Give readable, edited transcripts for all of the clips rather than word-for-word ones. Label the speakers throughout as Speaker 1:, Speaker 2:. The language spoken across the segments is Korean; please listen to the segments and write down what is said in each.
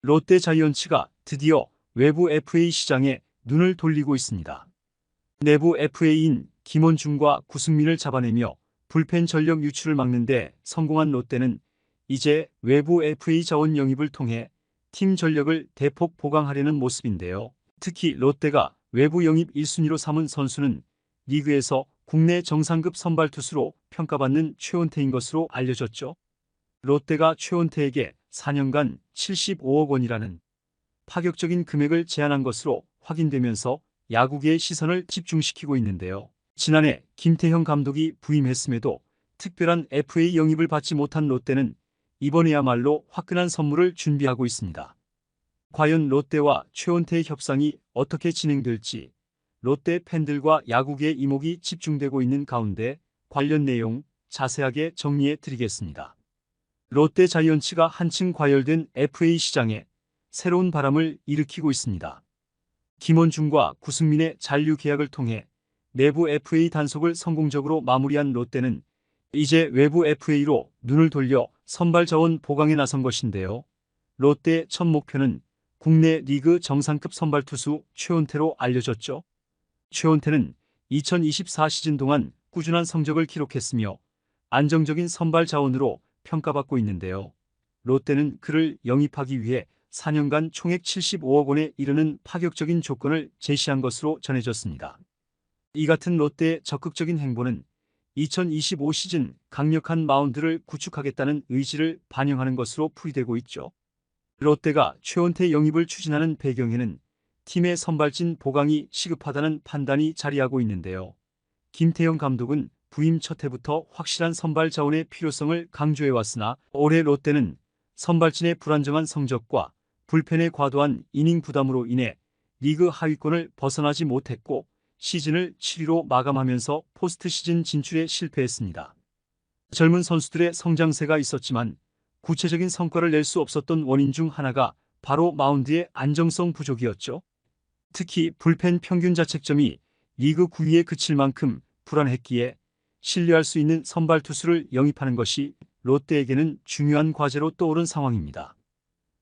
Speaker 1: 롯데 자이언츠가 드디어 외부 FA 시장에 눈을 돌리고 있습니다. 내부 FA인 김원중과 구승민을 잡아내며 불펜 전력 유출을 막는 데 성공한 롯데는 이제 외부 FA 자원 영입을 통해 팀 전력을 대폭 보강하려는 모습인데요. 특히 롯데가 외부 영입 1순위로 삼은 선수는 리그에서 국내 정상급 선발 투수로 평가받는 최원태인 것으로 알려졌죠. 롯데가 최원태에게 4년간 75억 원이라는 파격적인 금액을 제안한 것으로 확인되면서 야구계의 시선을 집중시키고 있는데요. 지난해 김태형 감독이 부임했음에도 특별한 FA 영입을 받지 못한 롯데는 이번에야말로 화끈한 선물을 준비하고 있습니다. 과연 롯데와 최원태의 협상이 어떻게 진행될지 롯데 팬들과 야구계의 이목이 집중되고 있는 가운데 관련 내용 자세하게 정리해 드리겠습니다. 롯데 자이언츠가 한층 과열된 FA 시장에 새로운 바람을 일으키고 있습니다. 김원중과 구승민의 잔류 계약을 통해 내부 FA 단속을 성공적으로 마무리한 롯데는 이제 외부 FA로 눈을 돌려 선발 자원 보강에 나선 것인데요. 롯데의 첫 목표는 국내 리그 정상급 선발 투수 최원태로 알려졌죠. 최원태는 2024 시즌 동안 꾸준한 성적을 기록했으며 안정적인 선발 자원으로 평가받고 있는데요. 롯데는 그를 영입하기 위해 4년간 총액 75억 원에 이르는 파격적인 조건을 제시한 것으로 전해졌습니다. 이 같은 롯데의 적극적인 행보는 2025 시즌 강력한 마운드를 구축하겠다는 의지를 반영하는 것으로 풀이되고 있죠. 롯데가 최원태 영입을 추진하는 배경에는 팀의 선발진 보강이 시급하다는 판단이 자리하고 있는데요. 김태형 감독은 부임 첫 해부터 확실한 선발 자원의 필요성을 강조해왔으나 올해 롯데는 선발진의 불안정한 성적과 불펜의 과도한 이닝 부담으로 인해 리그 하위권을 벗어나지 못했고 시즌을 7위로 마감하면서 포스트 시즌 진출에 실패했습니다. 젊은 선수들의 성장세가 있었지만 구체적인 성과를 낼 수 없었던 원인 중 하나가 바로 마운드의 안정성 부족이었죠. 특히 불펜 평균 자책점이 리그 9위에 그칠 만큼 불안했기에 신뢰할 수 있는 선발 투수를 영입하는 것이 롯데에게는 중요한 과제로 떠오른 상황입니다.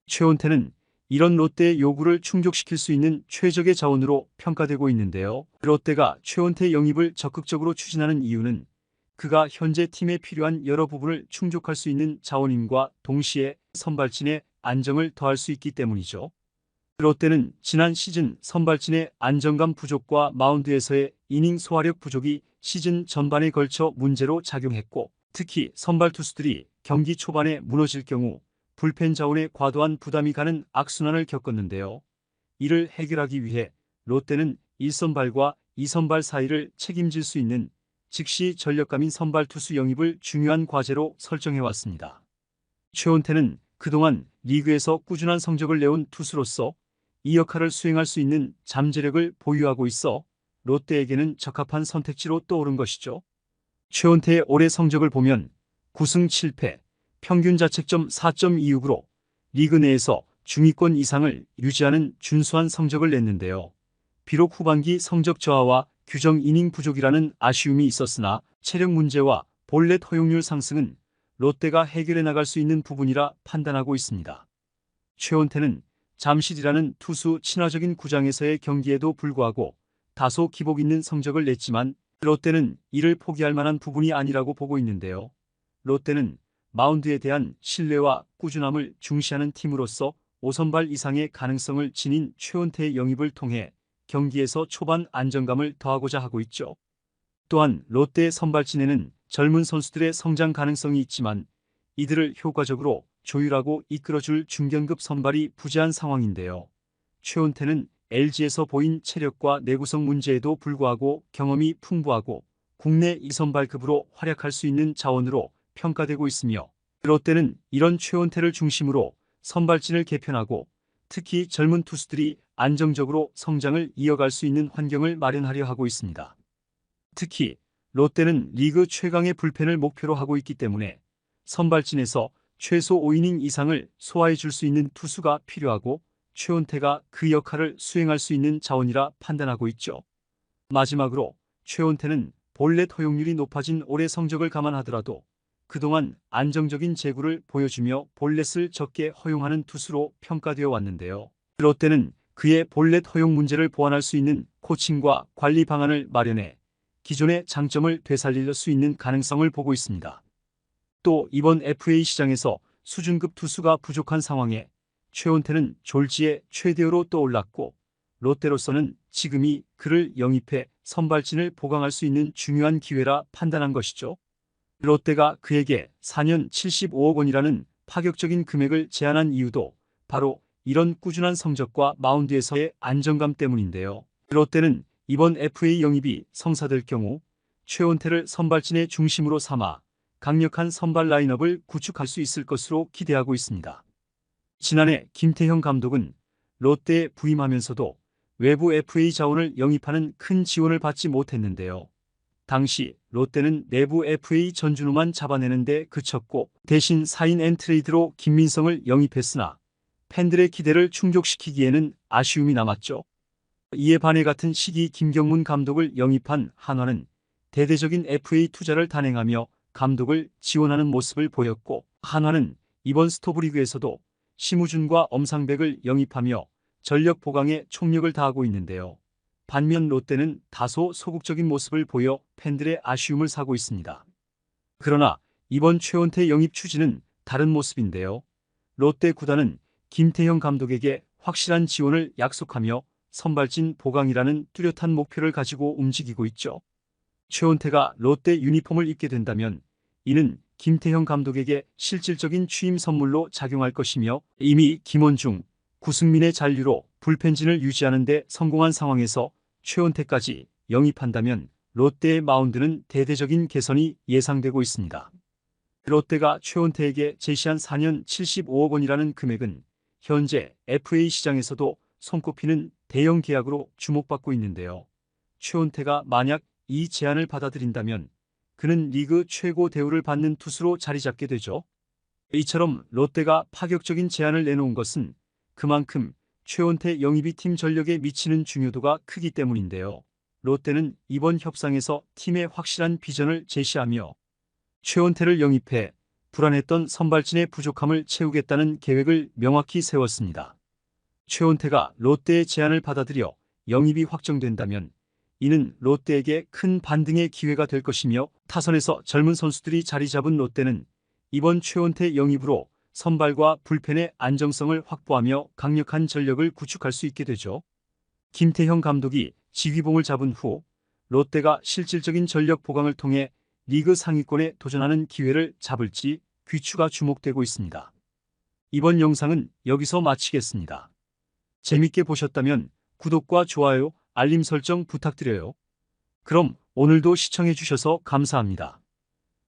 Speaker 1: 최원태는 이런 롯데의 요구를 충족시킬 수 있는 최적의 자원으로 평가되고 있는데요. 롯데가 최원태 영입을 적극적으로 추진하는 이유는 그가 현재 팀에 필요한 여러 부분을 충족할 수 있는 자원임과 동시에 선발진의 안정을 더할 수 있기 때문이죠. 롯데는 지난 시즌 선발진의 안정감 부족과 마운드에서의 이닝 소화력 부족이 시즌 전반에 걸쳐 문제로 작용했고 특히 선발 투수들이 경기 초반에 무너질 경우 불펜 자원에 과도한 부담이 가는 악순환을 겪었는데요. 이를 해결하기 위해 롯데는 1선발과 2선발 사이를 책임질 수 있는 즉시 전력감인 선발 투수 영입을 중요한 과제로 설정해왔습니다. 최원태는 그동안 리그에서 꾸준한 성적을 내온 투수로서 이 역할을 수행할 수 있는 잠재력을 보유하고 있어 롯데에게는 적합한 선택지로 떠오른 것이죠. 최원태의 올해 성적을 보면 9승 7패, 평균 자책점 4.26으로 리그 내에서 중위권 이상을 유지하는 준수한 성적을 냈는데요. 비록 후반기 성적 저하와 규정 이닝 부족이라는 아쉬움이 있었으나 체력 문제와 볼넷 허용률 상승은 롯데가 해결해 나갈 수 있는 부분이라 판단하고 있습니다. 최원태는 잠실이라는 투수 친화적인 구장에서의 경기에도 불구하고 다소 기복 있는 성적을 냈지만 롯데는 이를 포기할 만한 부분이 아니라고 보고 있는데요. 롯데는 마운드에 대한 신뢰와 꾸준함을 중시하는 팀으로서 5선발 이상의 가능성을 지닌 최원태의 영입을 통해 경기에서 초반 안정감을 더하고자 하고 있죠. 또한 롯데의 선발진에는 젊은 선수들의 성장 가능성이 있지만 이들을 효과적으로 조율하고 이끌어줄 중견급 선발이 부재한 상황인데요. 최원태는 LG에서 보인 체력과 내구성 문제에도 불구하고 경험이 풍부하고 국내 2선발급으로 활약할 수 있는 자원으로 평가되고 있으며 롯데는 이런 최원태를 중심으로 선발진을 개편하고 특히 젊은 투수들이 안정적으로 성장을 이어갈 수 있는 환경을 마련하려 하고 있습니다. 특히 롯데는 리그 최강의 불펜을 목표로 하고 있기 때문에 선발진에서 최소 5이닝 이상을 소화해 줄 수 있는 투수가 필요하고 최원태가 그 역할을 수행할 수 있는 자원이라 판단하고 있죠. 마지막으로 최원태는 볼넷 허용률이 높아진 올해 성적을 감안하더라도 그동안 안정적인 제구를 보여주며 볼넷을 적게 허용하는 투수로 평가되어 왔는데요. 롯데는 그의 볼넷 허용 문제를 보완할 수 있는 코칭과 관리 방안을 마련해 기존의 장점을 되살릴 수 있는 가능성을 보고 있습니다. 또 이번 FA 시장에서 수준급 투수가 부족한 상황에 최원태는 졸지에 최대어로 떠올랐고, 롯데로서는 지금이 그를 영입해 선발진을 보강할 수 있는 중요한 기회라 판단한 것이죠. 롯데가 그에게 4년 75억 원이라는 파격적인 금액을 제안한 이유도 바로 이런 꾸준한 성적과 마운드에서의 안정감 때문인데요. 롯데는 이번 FA 영입이 성사될 경우 최원태를 선발진의 중심으로 삼아 강력한 선발 라인업을 구축할 수 있을 것으로 기대하고 있습니다. 지난해 김태형 감독은 롯데에 부임하면서도 외부 FA 자원을 영입하는 큰 지원을 받지 못했는데요. 당시 롯데는 내부 FA 전준우만 잡아내는 데 그쳤고, 대신 사인 앤 트레이드로 김민성을 영입했으나 팬들의 기대를 충족시키기에는 아쉬움이 남았죠. 이에 반해 같은 시기 김경문 감독을 영입한 한화는 대대적인 FA 투자를 단행하며 감독을 지원하는 모습을 보였고, 한화는 이번 스토브리그에서도 심우준과 엄상백을 영입하며 전력 보강에 총력을 다하고 있는데요. 반면 롯데는 다소 소극적인 모습을 보여 팬들의 아쉬움을 사고 있습니다. 그러나 이번 최원태 영입 추진은 다른 모습인데요. 롯데 구단은 김태형 감독에게 확실한 지원을 약속하며 선발진 보강이라는 뚜렷한 목표를 가지고 움직이고 있죠. 최원태가 롯데 유니폼을 입게 된다면 이는 김태형 감독에게 실질적인 취임 선물로 작용할 것이며, 이미 김원중, 구승민의 잔류로 불펜진을 유지하는 데 성공한 상황에서 최원태까지 영입한다면 롯데의 마운드는 대대적인 개선이 예상되고 있습니다. 롯데가 최원태에게 제시한 4년 75억 원이라는 금액은 현재 FA 시장에서도 손꼽히는 대형 계약으로 주목받고 있는데요. 최원태가 만약 이 제안을 받아들인다면 그는 리그 최고 대우를 받는 투수로 자리잡게 되죠. 이처럼 롯데가 파격적인 제안을 내놓은 것은 그만큼 최원태 영입이 팀 전력에 미치는 중요도가 크기 때문인데요. 롯데는 이번 협상에서 팀의 확실한 비전을 제시하며 최원태를 영입해 불안했던 선발진의 부족함을 채우겠다는 계획을 명확히 세웠습니다. 최원태가 롯데의 제안을 받아들여 영입이 확정된다면 이는 롯데에게 큰 반등의 기회가 될 것이며, 타선에서 젊은 선수들이 자리 잡은 롯데는 이번 최원태 영입으로 선발과 불펜의 안정성을 확보하며 강력한 전력을 구축할 수 있게 되죠. 김태형 감독이 지휘봉을 잡은 후 롯데가 실질적인 전력 보강을 통해 리그 상위권에 도전하는 기회를 잡을지 귀추가 주목되고 있습니다. 이번 영상은 여기서 마치겠습니다. 재밌게 보셨다면 구독과 좋아요, 알림 설정 부탁드려요. 그럼 오늘도 시청해주셔서 감사합니다.